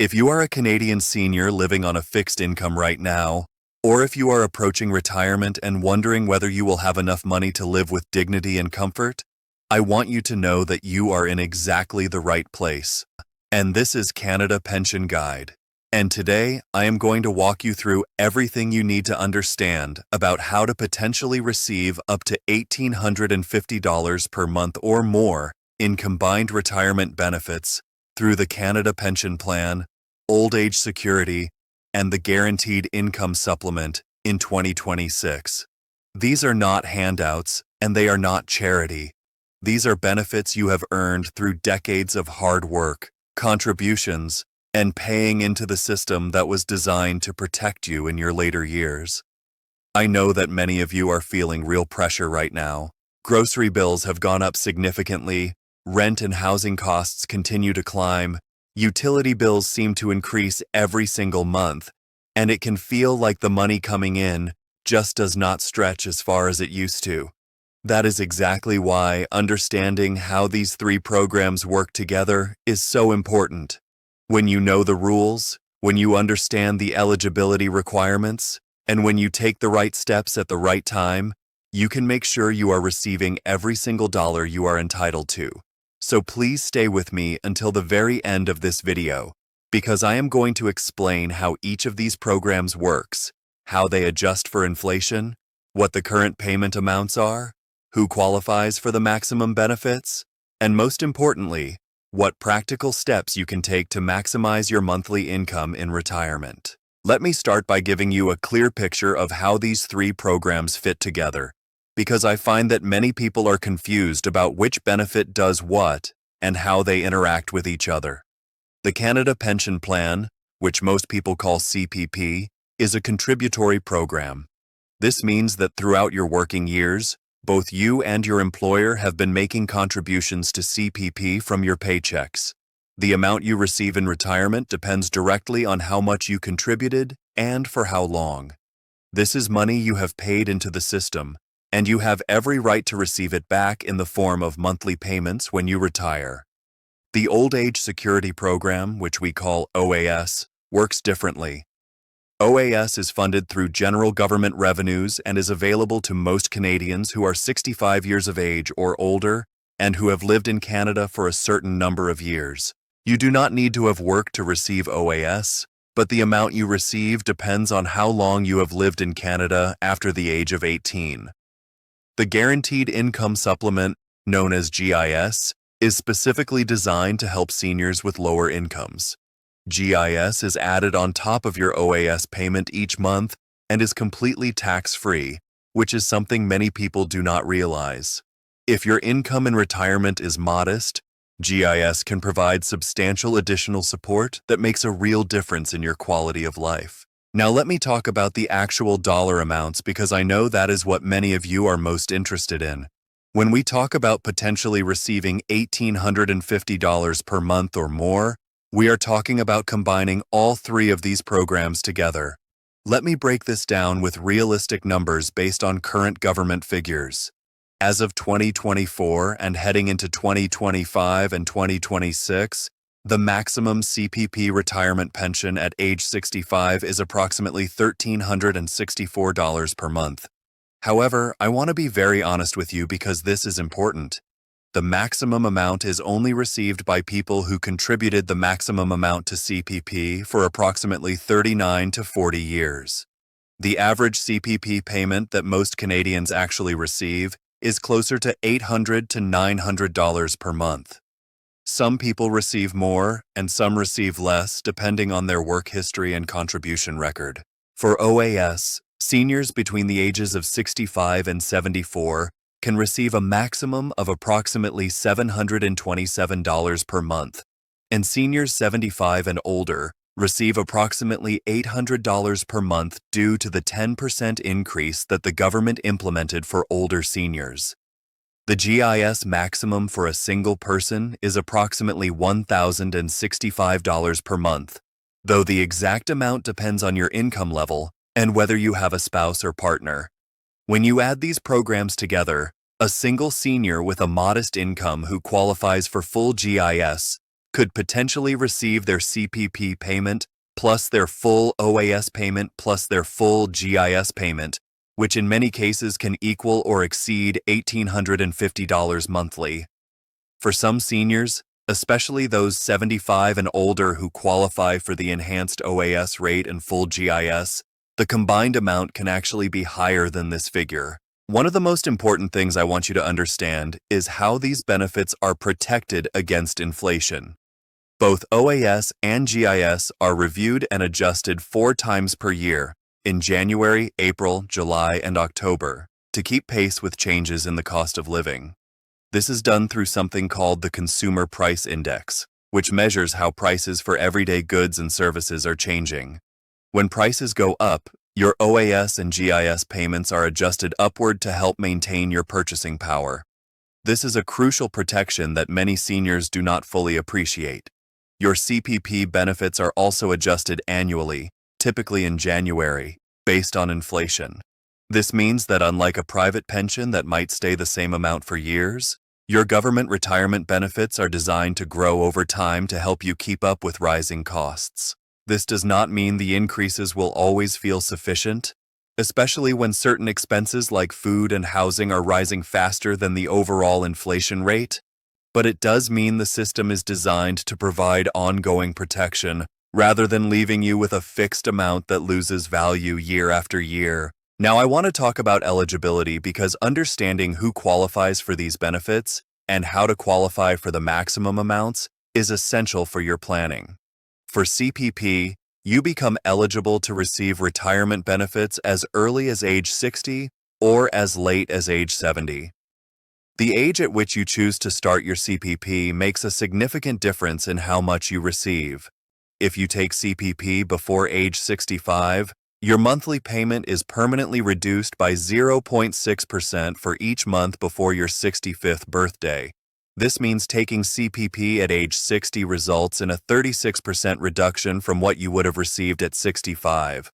If you are a Canadian senior living on a fixed income right now, or if you are approaching retirement and wondering whether you will have enough money to live with dignity and comfort, I want you to know that you are in exactly the right place. And this is Canada Pension Guide. And today, I am going to walk you through everything you need to understand about how to potentially receive up to $1,850 per month or more in combined retirement benefits through the Canada Pension Plan, Old Age Security, and the Guaranteed Income Supplement in 2026. These are not handouts, and they are not charity. These are benefits you have earned through decades of hard work, contributions, and paying into the system that was designed to protect you in your later years. I know that many of you are feeling real pressure right now. Grocery bills have gone up significantly, rent and housing costs continue to climb, utility bills seem to increase every single month, and it can feel like the money coming in just does not stretch as far as it used to. That is exactly why understanding how these three programs work together is so important. When you know the rules, when you understand the eligibility requirements, and when you take the right steps at the right time, you can make sure you are receiving every single dollar you are entitled to. So please stay with me until the very end of this video, because I am going to explain how each of these programs works, how they adjust for inflation, what the current payment amounts are, who qualifies for the maximum benefits, and most importantly, what practical steps you can take to maximize your monthly income in retirement. Let me start by giving you a clear picture of how these three programs fit together, because I find that many people are confused about which benefit does what and how they interact with each other. The Canada Pension Plan, which most people call CPP, is a contributory program. This means that throughout your working years, both you and your employer have been making contributions to CPP from your paychecks. The amount you receive in retirement depends directly on how much you contributed and for how long. This is money you have paid into the system, and you have every right to receive it back in the form of monthly payments when you retire. The Old Age Security Program, which we call OAS, works differently. OAS is funded through general government revenues and is available to most Canadians who are 65 years of age or older and who have lived in Canada for a certain number of years. You do not need to have worked to receive OAS, but the amount you receive depends on how long you have lived in Canada after the age of 18. The Guaranteed Income Supplement, known as GIS, is specifically designed to help seniors with lower incomes. GIS is added on top of your OAS payment each month and is completely tax-free, which is something many people do not realize. If your income in retirement is modest, GIS can provide substantial additional support that makes a real difference in your quality of life. Now let me talk about the actual dollar amounts because I know that is what many of you are most interested in. When we talk about potentially receiving $1,850 per month or more, we are talking about combining all three of these programs together. Let me break this down with realistic numbers based on current government figures. As of 2024 and heading into 2025 and 2026, the maximum CPP retirement pension at age 65 is approximately $1,364 per month. However, I want to be very honest with you because this is important. The maximum amount is only received by people who contributed the maximum amount to CPP for approximately 39 to 40 years. The average CPP payment that most Canadians actually receive is closer to $800 to $900 per month. Some people receive more and some receive less depending on their work history and contribution record. For OAS, seniors between the ages of 65 and 74 can receive a maximum of approximately $727 per month, and seniors 75 and older receive approximately $800 per month due to the 10% increase that the government implemented for older seniors. The GIS maximum for a single person is approximately $1,065 per month, though the exact amount depends on your income level and whether you have a spouse or partner. When you add these programs together, a single senior with a modest income who qualifies for full GIS could potentially receive their CPP payment plus their full OAS payment plus their full GIS payment, which in many cases can equal or exceed $1,850 monthly. For some seniors, especially those 75 and older who qualify for the enhanced OAS rate and full GIS, the combined amount can actually be higher than this figure. One of the most important things I want you to understand is how these benefits are protected against inflation. Both OAS and GIS are reviewed and adjusted 4 times per year in January, April, July, and October to keep pace with changes in the cost of living. This is done through something called the Consumer Price Index, which measures how prices for everyday goods and services are changing. When prices go up, your OAS and GIS payments are adjusted upward to help maintain your purchasing power. This is a crucial protection that many seniors do not fully appreciate. Your CPP benefits are also adjusted annually, typically in January, based on inflation. This means that unlike a private pension that might stay the same amount for years, your government retirement benefits are designed to grow over time to help you keep up with rising costs. This does not mean the increases will always feel sufficient, especially when certain expenses like food and housing are rising faster than the overall inflation rate. But it does mean the system is designed to provide ongoing protection, rather than leaving you with a fixed amount that loses value year after year. Now I want to talk about eligibility because understanding who qualifies for these benefits and how to qualify for the maximum amounts is essential for your planning. For CPP, you become eligible to receive retirement benefits as early as age 60 or as late as age 70. The age at which you choose to start your CPP makes a significant difference in how much you receive. If you take CPP before age 65, your monthly payment is permanently reduced by 0.6% for each month before your 65th birthday. This means taking CPP at age 60 results in a 36% reduction from what you would have received at 65.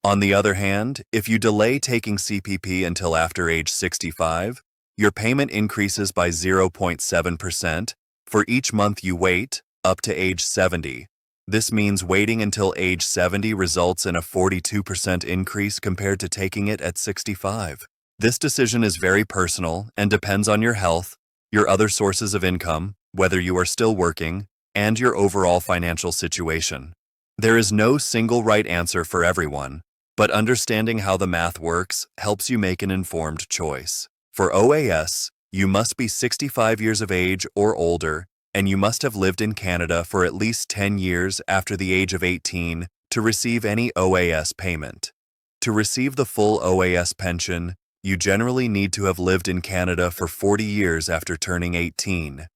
On the other hand, if you delay taking CPP until after age 65, your payment increases by 0.7% for each month you wait up to age 70. This means waiting until age 70 results in a 42% increase compared to taking it at 65. This decision is very personal and depends on your health, your other sources of income, whether you are still working, and your overall financial situation. There is no single right answer for everyone, but understanding how the math works helps you make an informed choice. For OAS, you must be 65 years of age or older, and you must have lived in Canada for at least 10 years after the age of 18 to receive any OAS payment. To receive the full OAS pension, you generally need to have lived in Canada for 40 years after turning 18.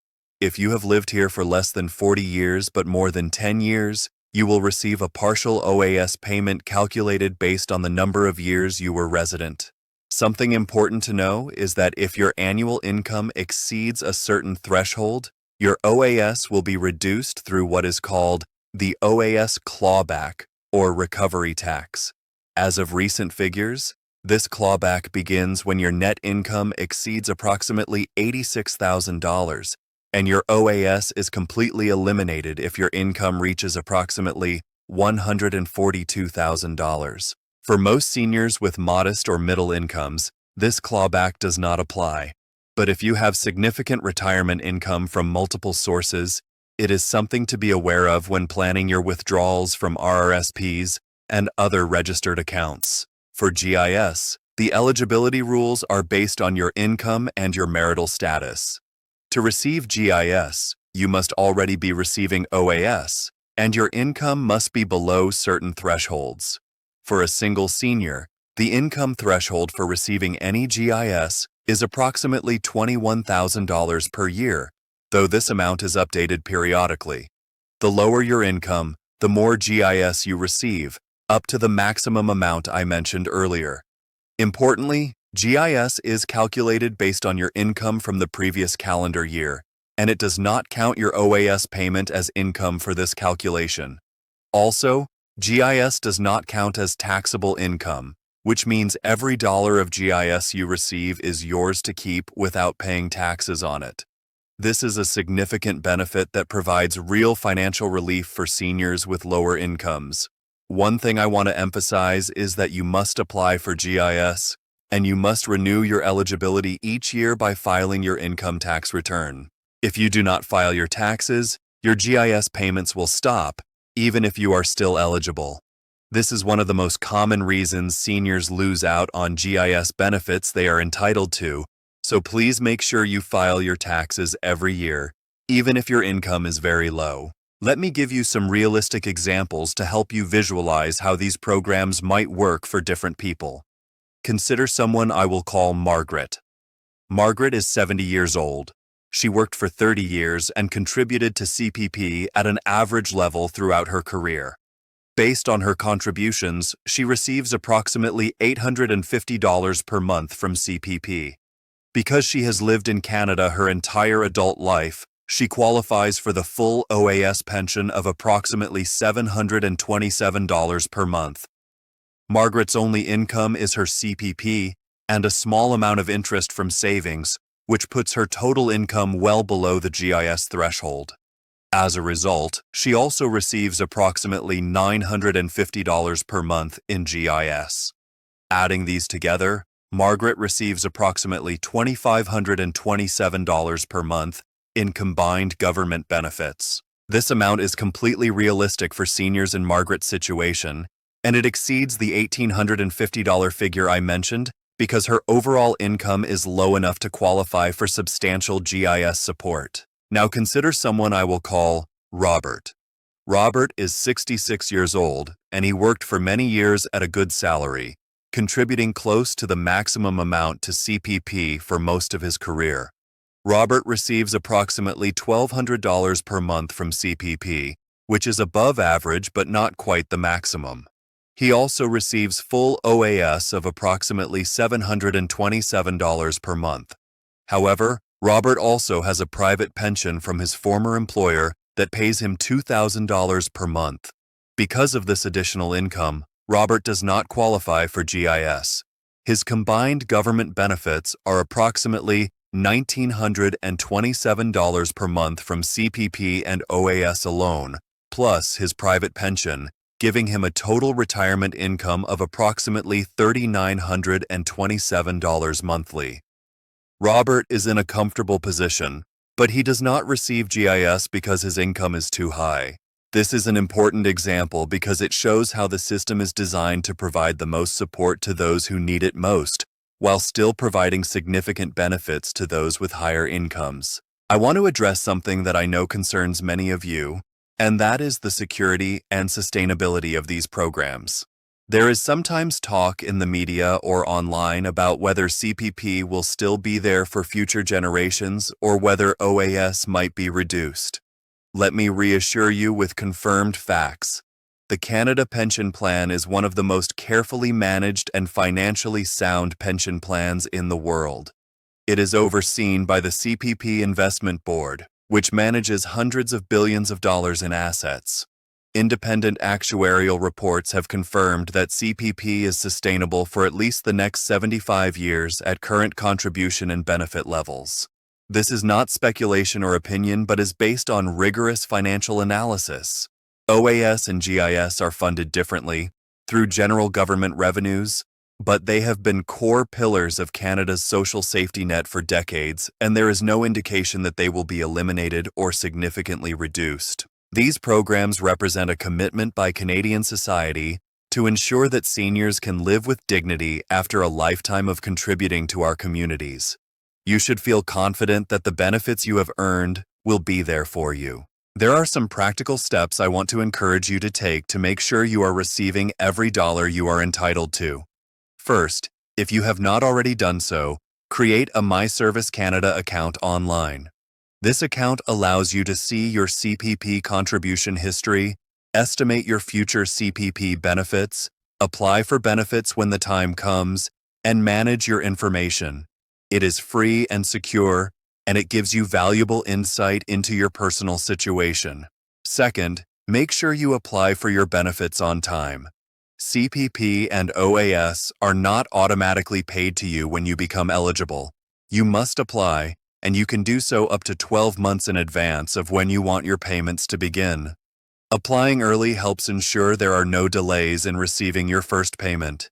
If you have lived here for less than 40 years but more than 10 years, you will receive a partial OAS payment calculated based on the number of years you were resident. Something important to know is that if your annual income exceeds a certain threshold, your OAS will be reduced through what is called the OAS clawback or recovery tax. As of recent figures, this clawback begins when your net income exceeds approximately $86,000, and your OAS is completely eliminated if your income reaches approximately $142,000. For most seniors with modest or middle incomes, this clawback does not apply. But if you have significant retirement income from multiple sources, it is something to be aware of when planning your withdrawals from RRSPs and other registered accounts. For GIS, the eligibility rules are based on your income and your marital status. To receive GIS, you must already be receiving OAS, and your income must be below certain thresholds. For a single senior, the income threshold for receiving any GIS is approximately $21,000 per year, though this amount is updated periodically. The lower your income, the more GIS you receive, up to the maximum amount I mentioned earlier. Importantly, GIS is calculated based on your income from the previous calendar year, and it does not count your OAS payment as income for this calculation. Also, GIS does not count as taxable income, which means every dollar of GIS you receive is yours to keep without paying taxes on it. This is a significant benefit that provides real financial relief for seniors with lower incomes. One thing I want to emphasize is that you must apply for GIS, and you must renew your eligibility each year by filing your income tax return. If you do not file your taxes, your GIS payments will stop, even if you are still eligible. This is one of the most common reasons seniors lose out on GIS benefits they are entitled to, so please make sure you file your taxes every year, even if your income is very low. Let me give you some realistic examples to help you visualize how these programs might work for different people. Consider someone I will call Margaret. Margaret is 70 years old. She worked for 30 years and contributed to CPP at an average level throughout her career. Based on her contributions, she receives approximately $850 per month from CPP. Because she has lived in Canada her entire adult life, she qualifies for the full OAS pension of approximately $727 per month. Margaret's only income is her CPP and a small amount of interest from savings, which puts her total income well below the GIS threshold. As a result, she also receives approximately $950 per month in GIS. Adding these together, Margaret receives approximately $2,527 per month in combined government benefits. This amount is completely realistic for seniors in Margaret's situation, and it exceeds the $1,850 figure I mentioned because her overall income is low enough to qualify for substantial GIS support. Now consider someone I will call Robert. Robert is 66 years old, and he worked for many years at a good salary, contributing close to the maximum amount to CPP for most of his career. Robert receives approximately $1,200 per month from CPP, which is above average but not quite the maximum. He also receives full OAS of approximately $727 per month. However, Robert also has a private pension from his former employer that pays him $2,000 per month. Because of this additional income, Robert does not qualify for GIS. His combined government benefits are approximately $1,927 per month from CPP and OAS alone, plus his private pension, giving him a total retirement income of approximately $3,927 monthly. Robert is in a comfortable position, but he does not receive GIS because his income is too high. This is an important example because it shows how the system is designed to provide the most support to those who need it most, while still providing significant benefits to those with higher incomes. I want to address something that I know concerns many of you, and that is the security and sustainability of these programs. There is sometimes talk in the media or online about whether CPP will still be there for future generations or whether OAS might be reduced. Let me reassure you with confirmed facts. The Canada Pension Plan is one of the most carefully managed and financially sound pension plans in the world. It is overseen by the CPP Investment Board, which manages hundreds of billions of dollars in assets. Independent actuarial reports have confirmed that CPP is sustainable for at least the next 75 years at current contribution and benefit levels. This is not speculation or opinion, but is based on rigorous financial analysis. OAS and GIS are funded differently, through general government revenues, but they have been core pillars of Canada's social safety net for decades, and there is no indication that they will be eliminated or significantly reduced. These programs represent a commitment by Canadian society to ensure that seniors can live with dignity after a lifetime of contributing to our communities. You should feel confident that the benefits you have earned will be there for you. There are some practical steps I want to encourage you to take to make sure you are receiving every dollar you are entitled to. First, if you have not already done so, create a My Service Canada account online. This account allows you to see your CPP contribution history, estimate your future CPP benefits, apply for benefits when the time comes, and manage your information. It is free and secure, and it gives you valuable insight into your personal situation. Second, make sure you apply for your benefits on time. CPP and OAS are not automatically paid to you when you become eligible. You must apply, and you can do so up to 12 months in advance of when you want your payments to begin. Applying early helps ensure there are no delays in receiving your first payment.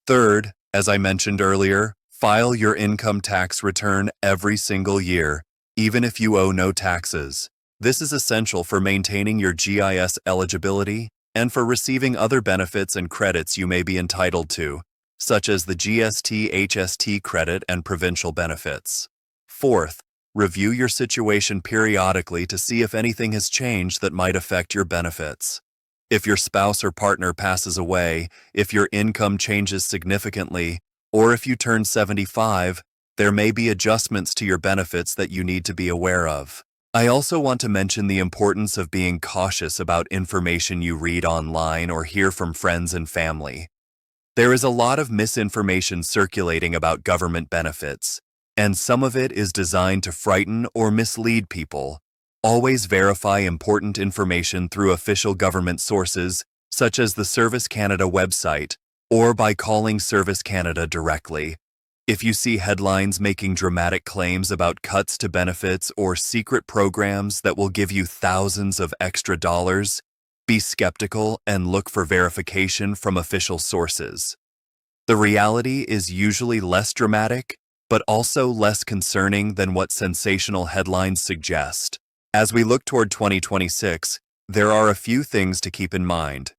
Third, as I mentioned earlier, file your income tax return every single year, even if you owe no taxes. This is essential for maintaining your GIS eligibility and for receiving other benefits and credits you may be entitled to, such as the GST/HST credit and provincial benefits. Fourth, review your situation periodically to see if anything has changed that might affect your benefits. If your spouse or partner passes away, if your income changes significantly, or if you turn 75, there may be adjustments to your benefits that you need to be aware of. I also want to mention the importance of being cautious about information you read online or hear from friends and family. There is a lot of misinformation circulating about government benefits, and some of it is designed to frighten or mislead people. Always verify important information through official government sources, such as the Service Canada website, or by calling Service Canada directly. If you see headlines making dramatic claims about cuts to benefits or secret programs that will give you thousands of extra dollars, be skeptical and look for verification from official sources. The reality is usually less dramatic, but also less concerning than what sensational headlines suggest. As we look toward 2026, there are a few things to keep in mind.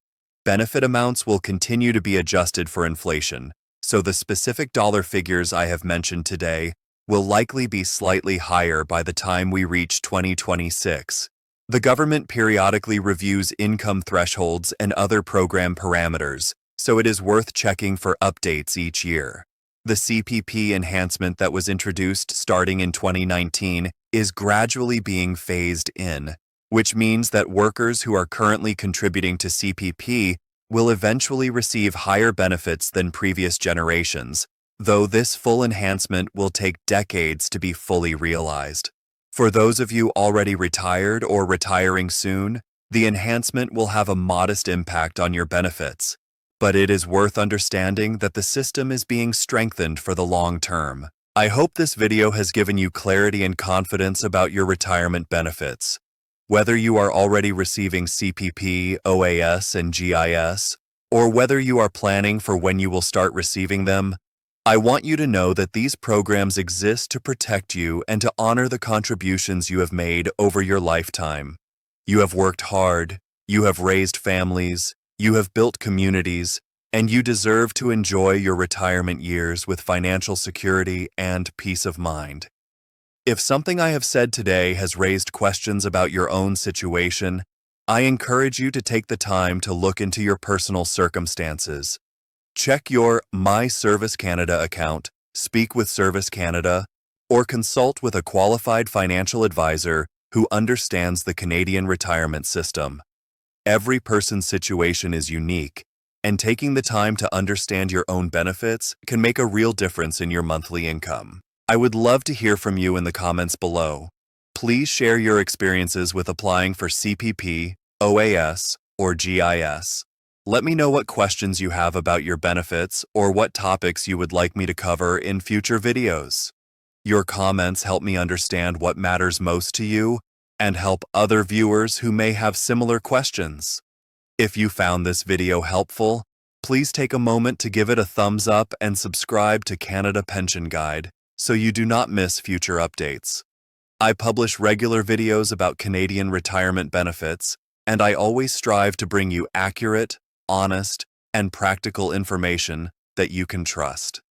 Benefit amounts will continue to be adjusted for inflation, so the specific dollar figures I have mentioned today will likely be slightly higher by the time we reach 2026. The government periodically reviews income thresholds and other program parameters, so it is worth checking for updates each year. The CPP enhancement that was introduced starting in 2019 is gradually being phased in, which means that workers who are currently contributing to CPP will eventually receive higher benefits than previous generations, though this full enhancement will take decades to be fully realized. For those of you already retired or retiring soon, the enhancement will have a modest impact on your benefits, but it is worth understanding that the system is being strengthened for the long term. I hope this video has given you clarity and confidence about your retirement benefits. Whether you are already receiving CPP, OAS, and GIS, or whether you are planning for when you will start receiving them, I want you to know that these programs exist to protect you and to honor the contributions you have made over your lifetime. You have worked hard, you have raised families, you have built communities, and you deserve to enjoy your retirement years with financial security and peace of mind. If something I have said today has raised questions about your own situation, I encourage you to take the time to look into your personal circumstances. Check your My Service Canada account, speak with Service Canada, or consult with a qualified financial advisor who understands the Canadian retirement system. Every person's situation is unique, and taking the time to understand your own benefits can make a real difference in your monthly income. I would love to hear from you in the comments below. Please share your experiences with applying for CPP, OAS, or GIS. Let me know what questions you have about your benefits or what topics you would like me to cover in future videos. Your comments help me understand what matters most to you and help other viewers who may have similar questions. If you found this video helpful, please take a moment to give it a thumbs up and subscribe to Canada Pension Guide so you do not miss future updates. I publish regular videos about Canadian retirement benefits, and I always strive to bring you accurate, honest, and practical information that you can trust.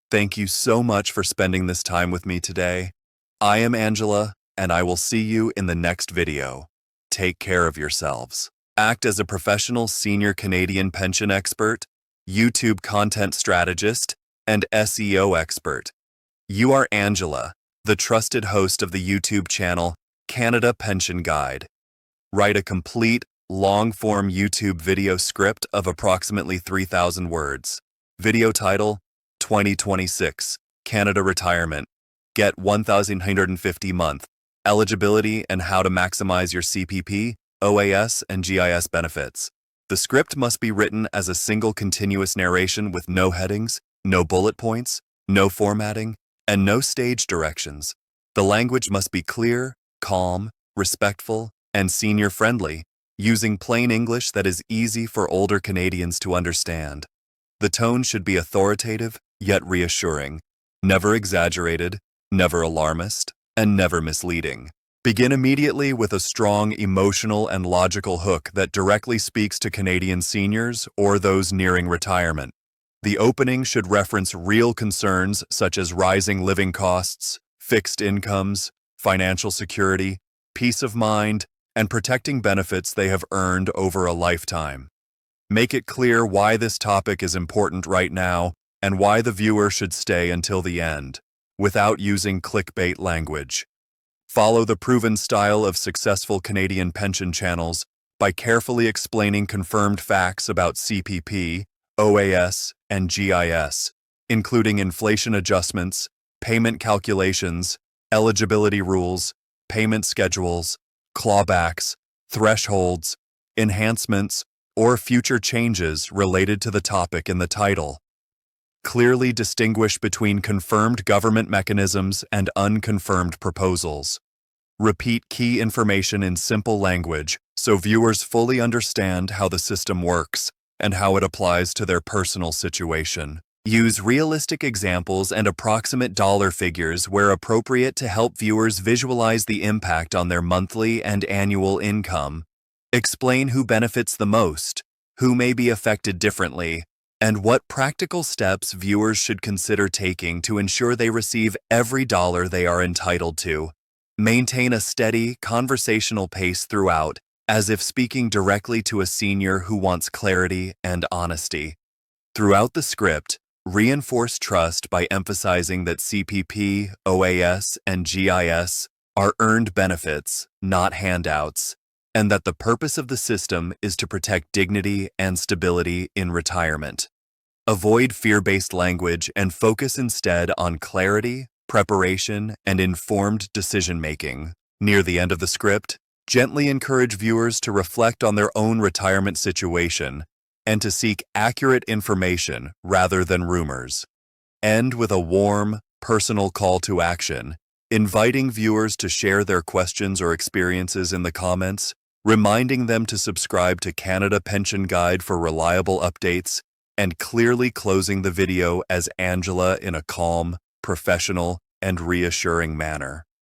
Thank you so much for spending this time with me today. I am Angela, and I will see you in the next video. Take care of yourselves. Act as a professional senior Canadian pension expert, YouTube content strategist, and SEO expert. You are Angela, the trusted host of the YouTube channel Canada Pension Guide. Write a complete, long-form YouTube video script of approximately 3,000 words. Video title, 2026, Canada Retirement. Get $1,150 month. Eligibility and how to maximize your CPP, OAS, and GIS benefits. The script must be written as a single continuous narration with no headings, no bullet points, no formatting, and no stage directions. The language must be clear, calm, respectful, and senior-friendly, using plain English that is easy for older Canadians to understand. The tone should be authoritative, yet reassuring, never exaggerated, never alarmist, and never misleading. Begin immediately with a strong emotional and logical hook that directly speaks to Canadian seniors or those nearing retirement. The opening should reference real concerns such as rising living costs, fixed incomes, financial security, peace of mind, and protecting benefits they have earned over a lifetime. Make it clear why this topic is important right now and why the viewer should stay until the end, without using clickbait language. Follow the proven style of successful Canadian pension channels by carefully explaining confirmed facts about CPP, OAS, and GIS, including inflation adjustments, payment calculations, eligibility rules, payment schedules, clawbacks, thresholds, enhancements, or future changes related to the topic in the title. Clearly distinguish between confirmed government mechanisms and unconfirmed proposals. Repeat key information in simple language so viewers fully understand how the system works and how it applies to their personal situation. Use realistic examples and approximate dollar figures where appropriate to help viewers visualize the impact on their monthly and annual income. Explain who benefits the most, who may be affected differently, and what practical steps viewers should consider taking to ensure they receive every dollar they are entitled to. Maintain a steady, conversational pace throughout, as if speaking directly to a senior who wants clarity and honesty. Throughout the script, reinforce trust by emphasizing that CPP, OAS, and GIS are earned benefits, not handouts, and that the purpose of the system is to protect dignity and stability in retirement. Avoid fear-based language and focus instead on clarity, preparation, and informed decision-making. Near the end of the script, gently encourage viewers to reflect on their own retirement situation and to seek accurate information rather than rumors. End with a warm, personal call to action, inviting viewers to share their questions or experiences in the comments, reminding them to subscribe to Canada Pension Guide for reliable updates, and clearly closing the video as Angela in a calm, professional, and reassuring manner.